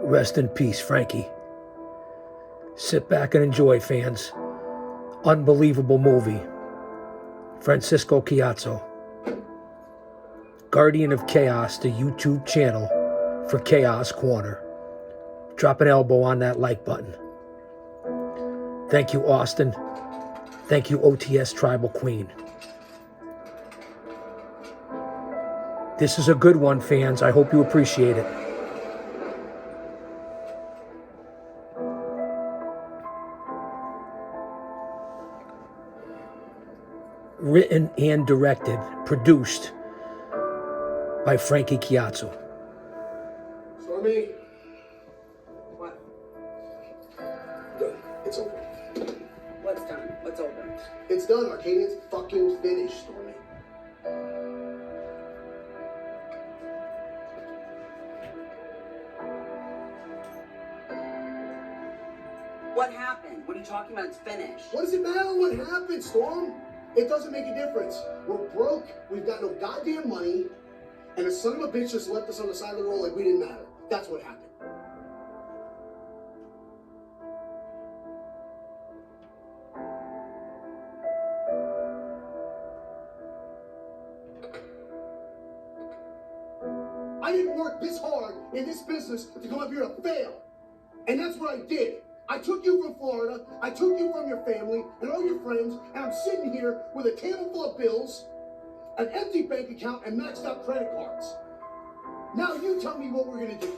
Rest in peace, Frankie. Sit back and enjoy, fans. Unbelievable movie. Francisco Chiazzo. Guardian of Chaos, the YouTube channel for Chaos Corner. Drop an elbow on that like button. Thank you, Austin. Thank you, OTS Tribal Queen. This is a good one, fans. I hope you appreciate it. Written and directed, produced by Frankie Chiazzo. Stormy? What? Good. It's over. What's done? What's over? It's done. Arcadian's fucking finished, Stormy. What happened? What are you talking about? It's finished. What does it matter what happened, Storm? It doesn't make a difference. We're broke, we've got no goddamn money, and a son of a bitch just left us on the side of the road like we didn't matter. That's what happened. I didn't work this hard in this business to come up here to fail. And that's what I did. I took you from Florida, I took you from your family and all your friends, and I'm sitting here with a table full of bills, an empty bank account, and maxed out credit cards. Now you tell me what we're gonna do.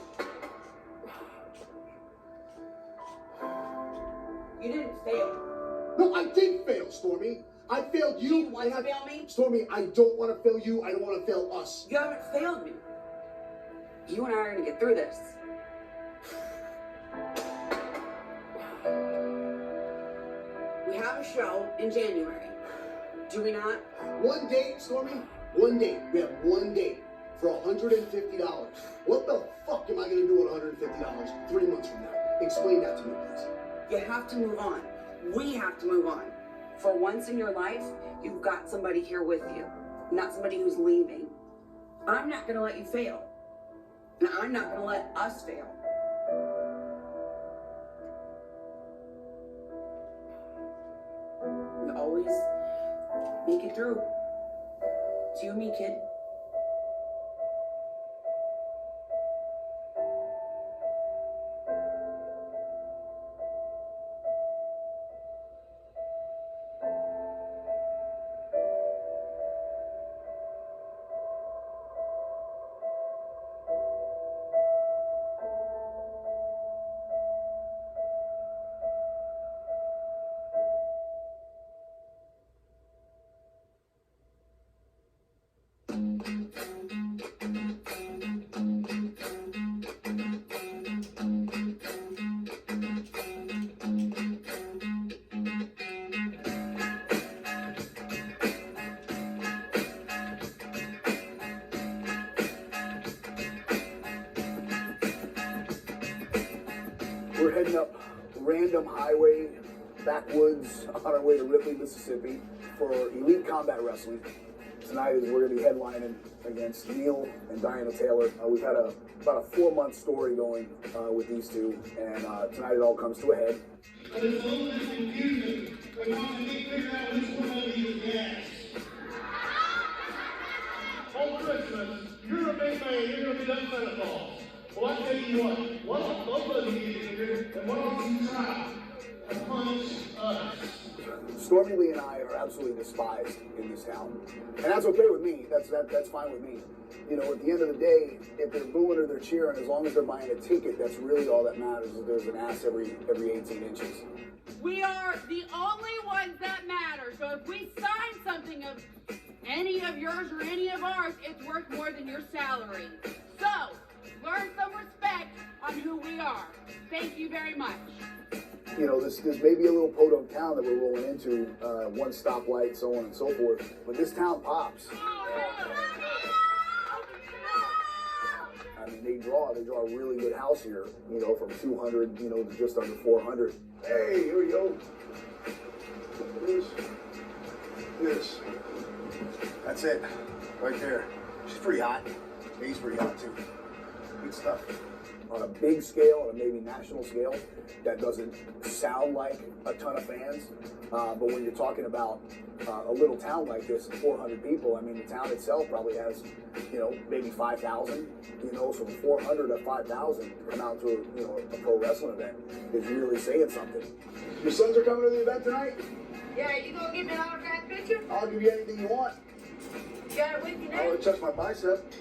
You didn't fail. No, I did fail, Stormy. I failed you. Do you want to fail me? Stormy, I don't want to fail you. I don't want to fail us. You haven't failed me. You and I are going to get through this. We have a show in January. Do we not? One date, Stormy. One date. We have one date for $150. What the fuck am I going to do with $150 3 months from now? Explain that to me, please. You have to move on. We have to move on. For once in your life, you've got somebody here with you, not somebody who's leaving. I'm not going to let you fail. And I'm not going to let us fail. We always make it through. It's you and me, kid. We're heading up a random highway, backwoods, on our way to Ripley, Mississippi for Elite Combat Wrestling. Tonight is we're going to be headlining against Neil and Diana Taylor. We've had about a 4-month story going with these two, and tonight it all comes to a head. There's so much confusion. We want to figure out which one of these is gas. Oh, Christmas, you're a big man. You're going to be done Santa Claus. Well, I tell you what both of you get here, and why don't you try to punish us? Stormy Lee and I are absolutely despised in this town, and that's okay with me. That's fine with me. You know, at the end of the day, if they're booing or they're cheering, as long as they're buying a ticket, that's really all that matters. Is there's an ass every 18 inches. We are the only ones that matter. So if we sign something of any of yours or any of ours, it's worth more than your salary. So learn some respect on who we are. Thank you very much. You know, this may be a little podunk town that we're rolling into, one stoplight, so on and so forth, but this town pops. I mean, they draw a really good house here, you know, from 200, you know, to just under 400. Hey, here we go. This. That's it, right there. She's pretty hot. He's pretty hot too. Good stuff. on a big scale, on a maybe national scale, that doesn't sound like a ton of fans. But when you're talking about a little town like this, 400 people, I mean, the town itself probably has, maybe 5,000, so from 400 to 5,000 come out to, a pro wrestling event is really saying something. Your sons are coming to the event tonight? Yeah, you gonna give me an autograph picture? I'll give you anything you want. You got it with you now? I'll touch my bicep.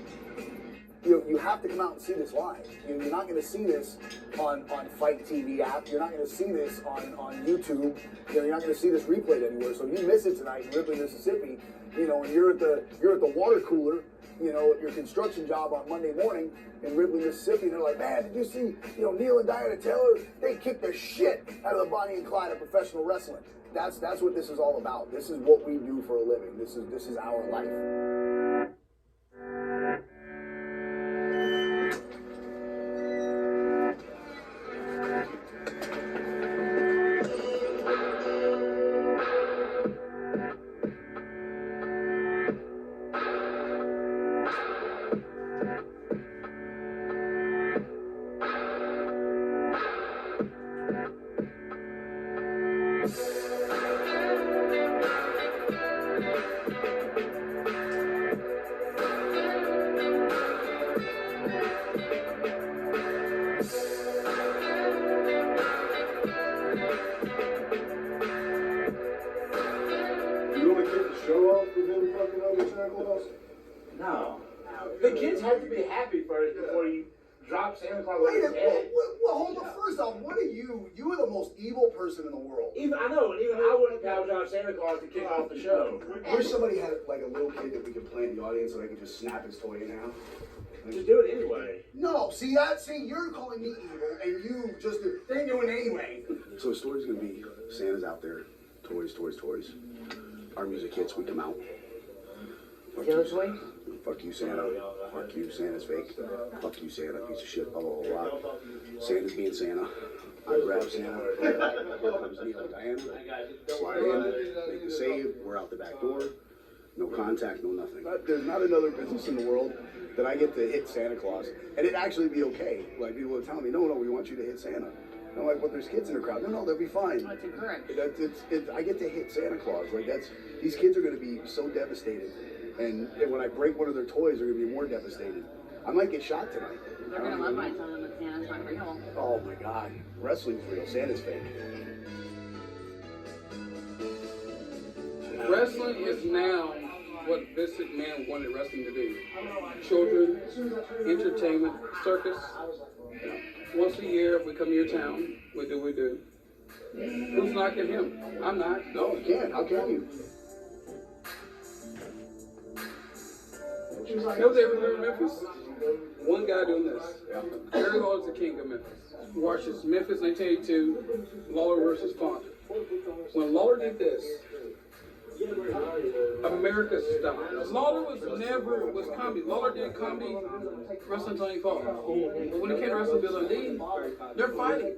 You have to come out and see this live. You're not going to see this on Fight TV app. You're not going to see this on YouTube. You're not going to see this replayed anywhere. So if you miss it tonight in Ripley, Mississippi, and you're at the water cooler, at your construction job on Monday morning in Ripley, Mississippi, and they're like, man, did you see, Neil and Diana Taylor? They kicked the shit out of the Bonnie and Clyde of professional wrestling. That's what this is all about. This is what we do for a living. This is our life. No. The kids have to be happy first before you drop Santa Claus on his head. Well, hold on. First off, what are you? You are the most evil person in the world. Even I wouldn't gouge out Santa Claus to kick off the show. I wish somebody had like a little kid that we could play in the audience so they could just snap his toy in half. Just do it anyway. No, see, you're calling me evil, and you just they're doing it anyway. So the story's gonna be Santa's out there, toys. Our music hits, we come out. Fuck you, Santa. Fuck you, Santa's fake. Fuck you, Santa, piece of shit. Blah, blah, blah, blah. Santa's being Santa. I grab Santa. Here comes Neil and Diana. Slide in, make the save. We're out the back door. No contact, no nothing. There's not another business in the world that I get to hit Santa Claus, and it'd actually be okay. Like, people are telling me, no, we want you to hit Santa. And I'm like, but there's kids in the crowd. No, they'll be fine. That's incorrect. I get to hit Santa Claus. Like, these kids are going to be so devastated. And when I break one of their toys, they're going to be more devastated. I might get shot tonight. They're gonna love my telling them that Santa's not real. Oh my God. Wrestling's real. Santa's fake. Wrestling is now what Vince McMahon wanted wrestling to do. Children, entertainment, circus. Once a year, we come to your town, we do what we do. Who's knocking him? I'm not. No, you can't. How can you? That was everywhere in Memphis. One guy doing this. Harry Lawler's the king of Memphis. Watches Memphis 1982, Lawler versus Font. When Lawler did this, America stopped. Lawler was comedy. Lawler did comedy, wrestling Tony Fall. But when it came to wrestling Bill and Dean, they're fighting.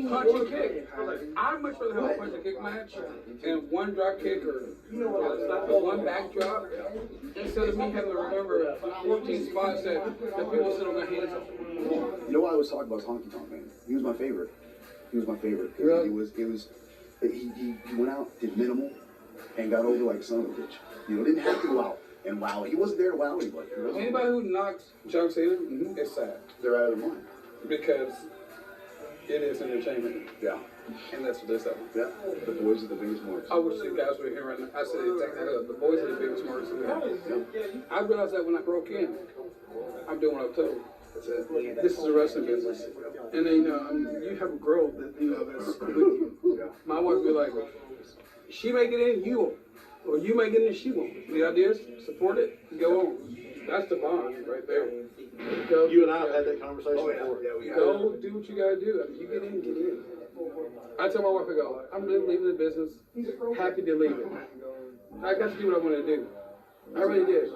Punch and kick. I'd much rather have a punch and kick match and one drop kick or one backdrop instead of me having to remember 14 spots that people sit on their hands on. You know what I was talking about? Honky Tonk Man. He was my favorite. Really? He went out, did minimal, and got over like a son of a bitch. Didn't have to go out and wow. He wasn't there to wow anybody. Anybody who knocks John Cena, it's sad. They're out of their mind. Because it is entertainment. Yeah. And that's what this is. Yeah. The boys are the biggest marks. I wish the guys were here right now. I said exactly that. The boys are the biggest marks we have. I realized that when I broke in. I'm doing what I'm told. This is a wrestling business. And then, you have a girl that, that's with you. My wife would be like, she may get in, you won't. Or you may get in, she won't. The idea is support it, go on. That's the bond right there. Go, You and I have had that conversation before. Go do what you gotta do. I mean, you get in. I tell my wife, I go, I'm leaving the business, happy to leave it. I got to do what I want to do. I really did.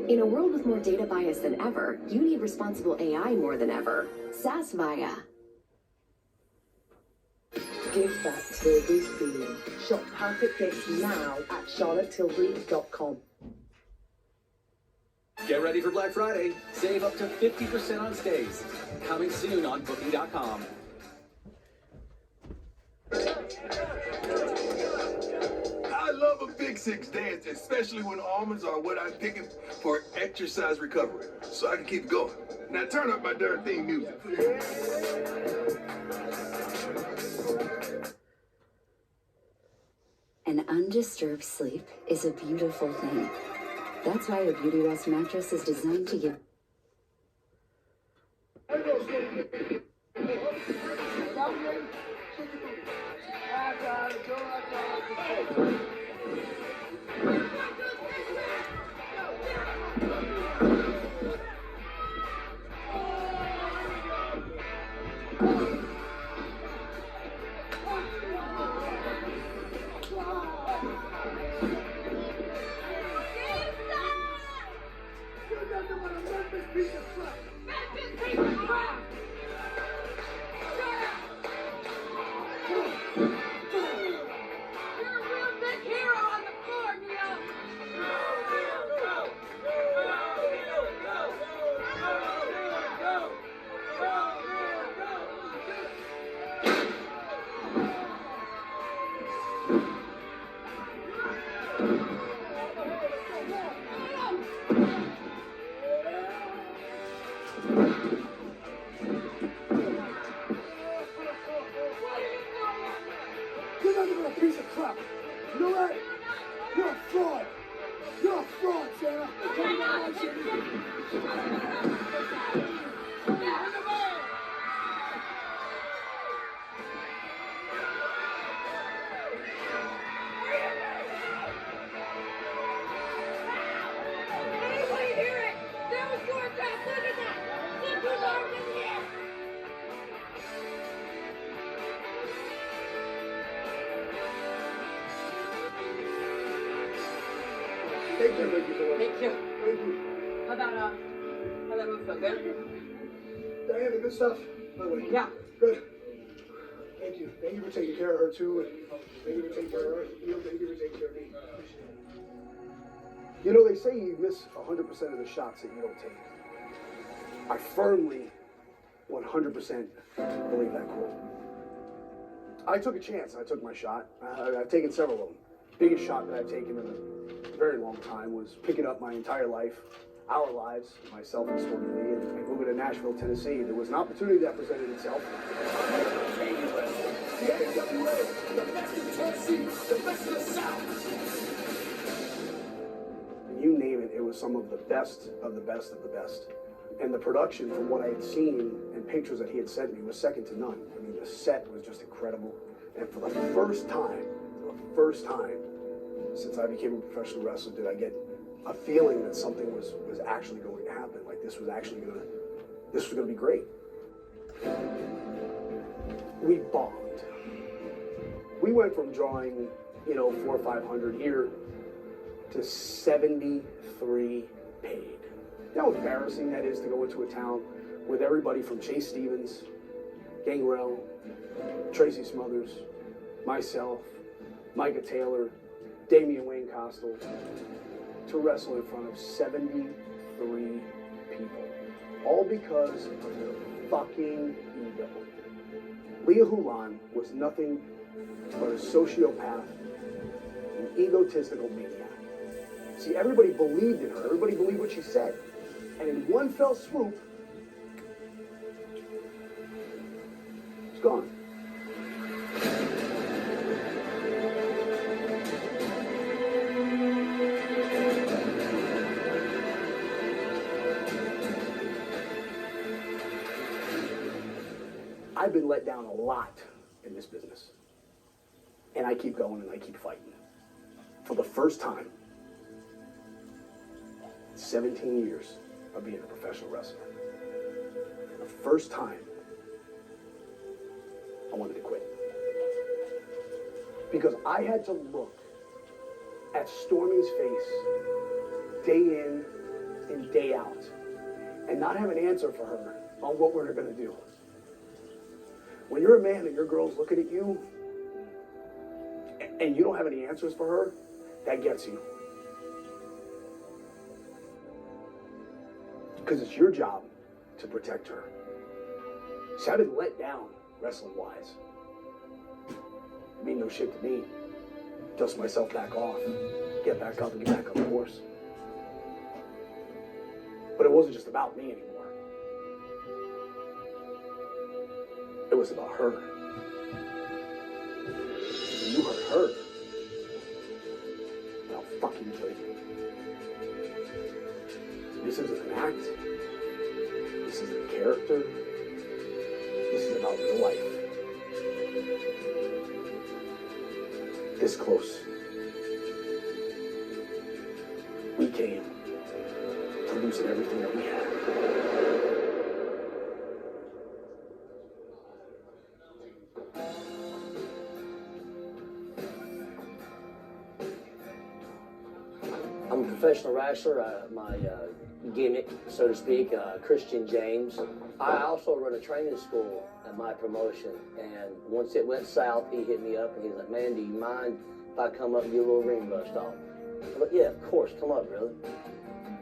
In a world with more data bias than ever, you need responsible AI more than ever. SAS Via. Give that Tilbury feeling. Shop perfect gifts now at charlottetilbury.com. Get ready for Black Friday. Save up to 50% on stays. Coming soon on Booking.com. I love a Big Six dance, especially when almonds are what I'm picking for exercise recovery, so I can keep going. Now turn up my darn theme music. An undisturbed sleep is a beautiful thing. That's why a Beauty Rest mattress is designed to give Thank you. Thank you so much. Thank you. Thank you. How'd that move feel good? Diana, good stuff, by the way. Yeah. Good. Thank you. Thank you for taking care of her, too. And thank you for taking care of her. Thank you for taking care of me. You know, they say you miss 100% of the shots that you don't take. I firmly 100% believe that quote. I took a chance. I took my shot. I've taken several of them. Biggest shot that I've taken in a very long time was picking up my entire life, our lives, myself and Stormy Lee, and moving to Nashville, Tennessee. There was an opportunity that presented itself. And you name it, it was some of the best of the best of the best. And the production, from what I had seen and pictures that he had sent me, was second to none. I mean, the set was just incredible. And for the first time since I became a professional wrestler, did I get a feeling that something was actually going to happen. Like this was gonna be great. We bombed. We went from drawing, 400 or 500 here to 73 paid. You know how embarrassing that is to go into a town with everybody from Chase Stevens, Gangrel, Tracy Smothers, myself, Micah Taylor, Damian Wayne Costal, to wrestle in front of 73 people. All because of their fucking ego. Leah Hulan was nothing but a sociopath, an egotistical maniac. See, everybody believed in her. Everybody believed what she said. And in one fell swoop, it's gone. I've been let down a lot in this business. And I keep going and I keep fighting. For the first time, 17 years of being a professional wrestler. For the first time, I wanted to quit. Because I had to look at Stormy's face day in and day out and not have an answer for her on what we're going to do. When you're a man and your girl's looking at you and you don't have any answers for her, that gets you. Because it's your job to protect her. See, I've been let down wrestling-wise. It mean no shit to me. Dust myself back off, get back up and get back on the horse. But it wasn't just about me anymore. It was about her. When you hurt her, I'll fucking kill you. This isn't an act. This isn't a character. This is about your life. This close. We came to losing everything that we had. I'm a professional wrestler. My gimmick, so to speak, Christian James. I also run a training school at my promotion, and once it went south, he hit me up and he's like, "Man, do you mind if I come up and do a little ring rust off?" I'm like, "Yeah, of course, come up, brother."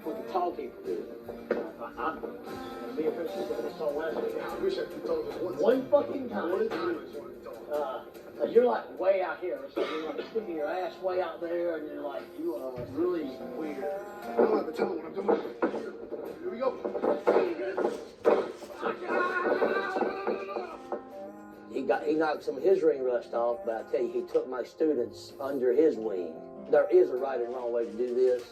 What the tall people do. Me and Francisco just saw last week. I wish I could tell this One fucking time. You're like way out here, so you're like sticking your ass way out there, and you're like, you are really weird. I don't have to tell him what I'm doing. Here we go. He knocked some of his ring rust off, but I tell you, he took my students under his wing. There is a right and wrong way to do this,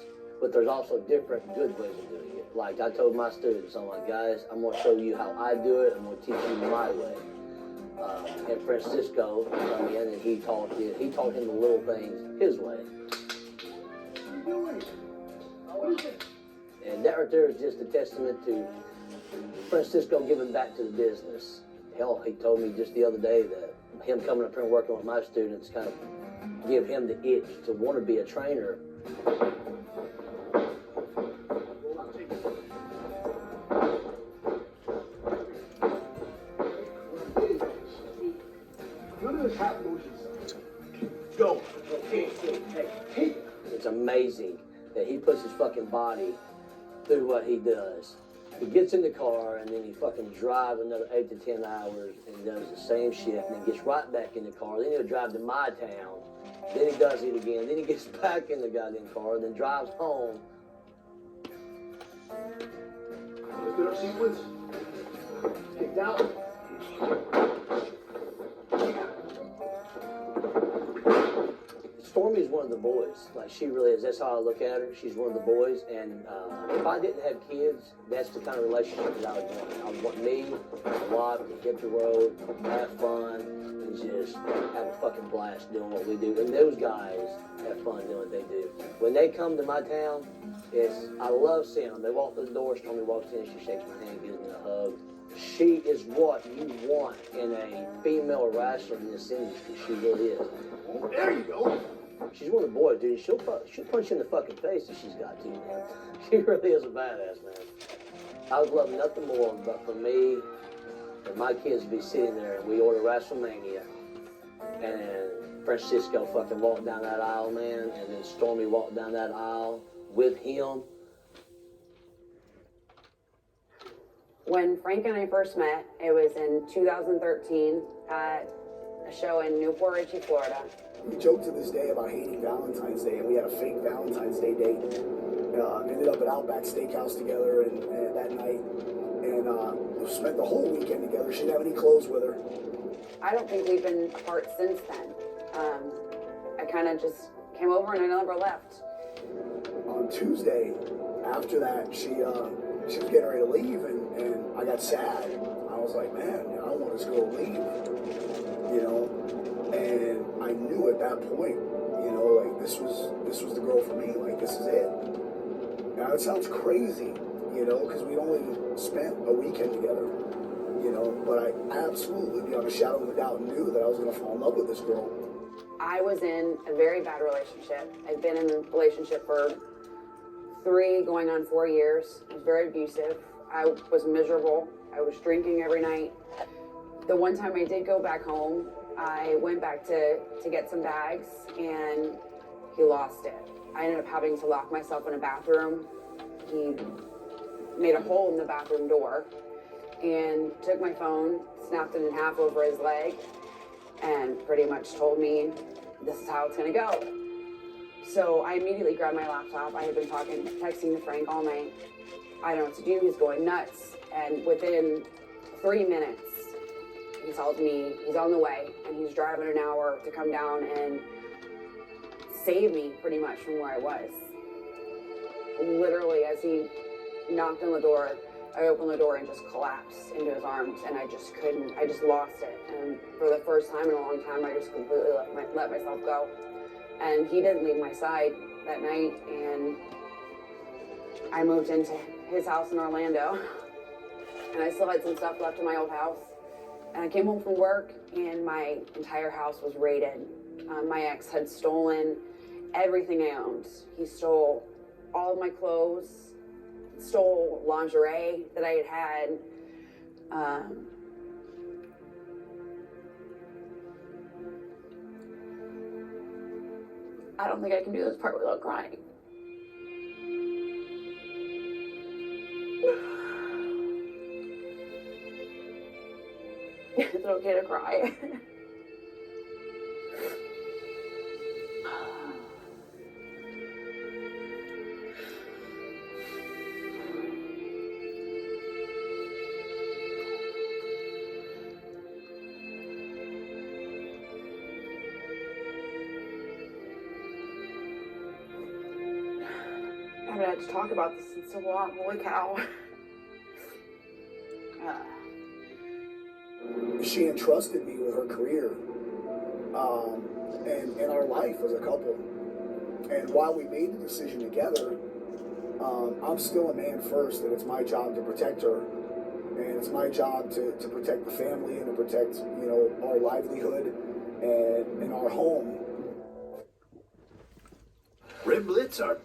but there's also different good ways of doing it. Like I told my students, I'm like, guys, I'm going to show you how I do it. I'm going to teach you my way. And Francisco come in and he taught him the little things his way. What are you doing? What is it? And that right there is just a testament to Francisco giving back to the business. Hell, he told me just the other day that him coming up here and working with my students kind of give him the itch to want to be a trainer. None of this half motion stuff. Go. Hey. It's amazing that he puts his fucking body through what he does. He gets in the car and then he fucking drives another 8 to 10 hours and does the same shit and then gets right back in the car. Then he'll drive to my town. Then he does it again. Then he gets back in the goddamn car and then drives home. Let's get our sequence. Kicked out. Stormy's one of the boys. Like, she really is. That's how I look at her. She's one of the boys. And if I didn't have kids, that's the kind of relationship that I would want. I would want me, a lot, to hit the road, have fun, and just have a fucking blast doing what we do. And those guys have fun doing what they do. When they come to my town, I love seeing them. They walk through the door, Stormy walks in, she shakes my hand, gives me a hug. She is what you want in a female wrestler in this industry. She really is. There you go. She's one of the boys, dude. She'll punch you in the fucking face if she's got to, man. She really is a badass, man. I would love nothing more but for me and my kids to be sitting there and we order WrestleMania and Francisco fucking walked down that aisle, man, and then Stormy walked down that aisle with him. When Frank and I first met, it was in 2013 at a show in Newport Richey, Florida. We joke to this day about hating Valentine's Day, and we had a fake Valentine's Day date. Ended up at Outback Steakhouse together and that night, and spent the whole weekend together. She didn't have any clothes with her. I don't think we've been apart since then. I kind of just came over and I never left. On Tuesday, after that, she was getting ready to leave, and I got sad. I was like, man, I don't want this girl to leave, you know. And I knew at that point, you know, like this was the girl for me. Like, this is it. Now it sounds crazy, you know, because we only spent a weekend together, you know. But I absolutely, beyond a shadow of a doubt, knew that I was going to fall in love with this girl. I was in a very bad relationship. I'd been in a relationship for 3 going on 4 years. It was very abusive. I was miserable. I was drinking every night. The one time I did go back home, I went back to get some bags, and he lost it. I ended up having to lock myself in a bathroom. He made a hole in the bathroom door and took my phone, snapped it in half over his leg, and pretty much told me, this is how it's gonna go. So I immediately grabbed my laptop. I had been texting to Frank all night. I don't know what to do, he's going nuts. And within 3 minutes, he tells me he's on the way and he's driving an hour to come down and save me pretty much from where I was. Literally, as he knocked on the door, I opened the door and just collapsed into his arms, and I just couldn't, I just lost it. And for the first time in a long time, I just completely let myself go. And he didn't leave my side that night, and I moved into his house in Orlando, and I still had some stuff left in my old house. And I came home from work, and my entire house was raided. My ex had stolen everything I owned. He stole all of my clothes, stole lingerie that I had. I don't think I can do this part without crying. It's okay to cry. I haven't had to talk about this in so long. Holy cow. She entrusted me with her career and our life as a couple. And while we made the decision together, I'm still a man first, and it's my job to protect her. And it's my job to protect the family and to protect, you know, our livelihood and our home. Red Blitz are